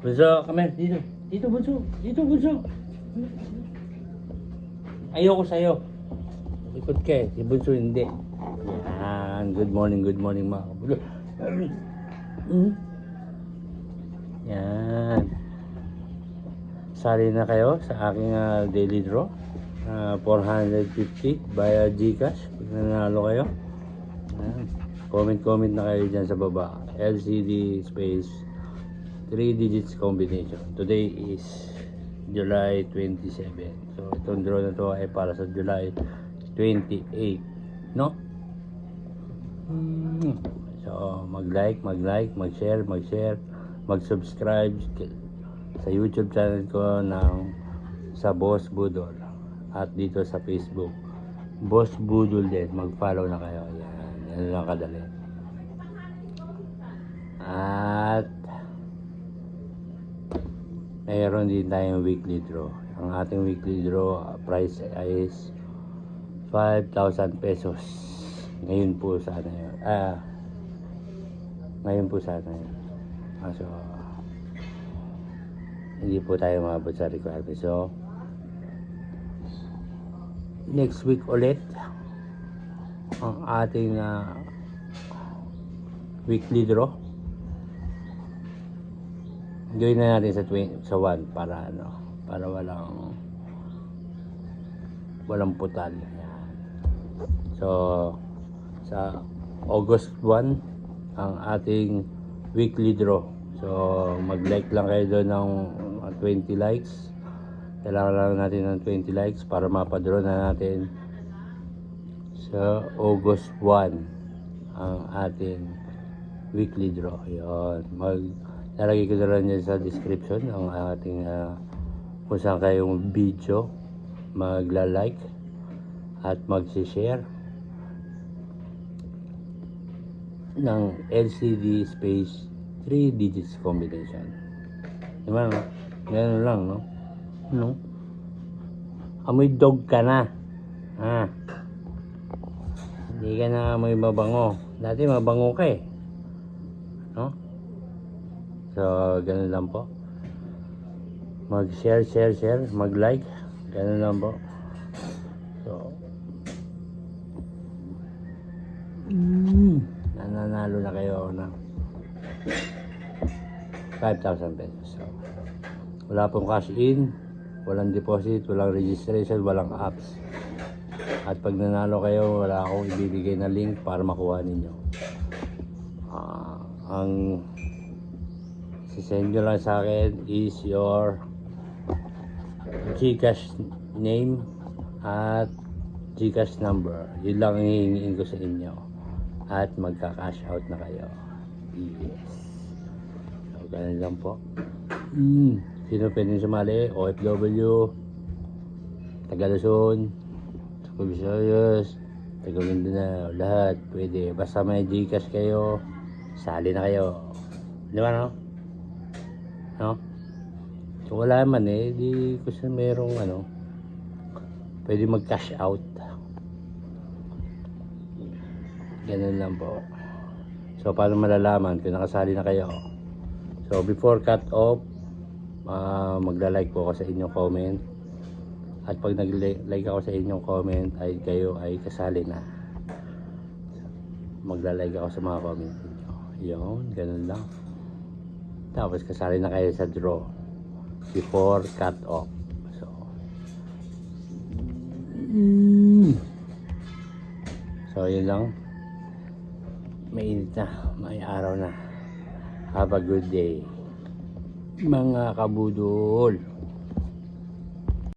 Bunso, come here. Dito. Dito, Bunso. Dito, Bunso. Ayoko sa'yo. Likod ka eh. Si Bunso hindi. Yan. Good morning mga kabulo. Yan. Sali na kayo sa aking daily draw. 450 via Gcash. Pag nanalo kayo. Yan. Comment na kayo dyan sa baba. LCD space 3 digits combination. Today is July 27. So itong draw na to ay para sa July 28, no? So mag-like, mag-share, mag-subscribe sa YouTube channel ko ng sa Boss Budol at dito sa Facebook Boss Budol din. Mag-follow na kayo. Yan lang kadali. At mayroon din tayong weekly draw. Ang ating weekly draw price is 5,000 pesos. Ngayon po sana yun. So, hindi po tayo mabot sa requirement. So, next week ulit ang ating weekly draw. Gawin na natin sa 1 para walang putal. Yan. So sa August 1 ang ating weekly draw. So mag-like lang kayo doon ng 20 likes. Kailangan lang natin ng 20 likes para mapadraw na natin sa August 1 ang ating weekly draw. Yun. Nalagay ko na lang dyan sa description ang ating kung saan kayong video magla-like at mag-share ng LCD space 3 digits combination. Diba, no? Ganun lang, no? No? Amoy dog ka na. Hindi ka na amoy mabango. Dati mabango ka eh. No? So, ganun lang po. Mag-share, mag-like. Ganun lang po. So, nananalo na kayo ng 5,000 pesos. So, wala pong cash in, walang deposit, walang registration, walang apps. At pag nanalo kayo, wala akong ibibigay na link para makuha ninyo. Ang sisend nyo lang sa akin is your Gcash name at Gcash number. Yun lang ang hihingin ko sa inyo. At magka-cash out na kayo. Yes. So, ganun lang po. Sino pwedeng sumali? OFW, taga Luzon, taga Visayas, taga Mindanao, lahat pwede. Basta may Gcash kayo, sali na kayo. Di ba, no? No? So, wala man eh, di kasi merong pwede mag-cash out. Ganun lang po. So, paano malalaman kung nakasali na kayo? So, before cut off, magla-like po ako sa inyong comment. At pag nag-like ako sa inyong comment, ay kayo ay kasali na. Magla-like ako sa mga comment niyo. Yun, ganun lang. Tapos kasali na kayo sa draw before cut off. So yun lang. Mainit na, may araw na. Have a good day mga kabudol.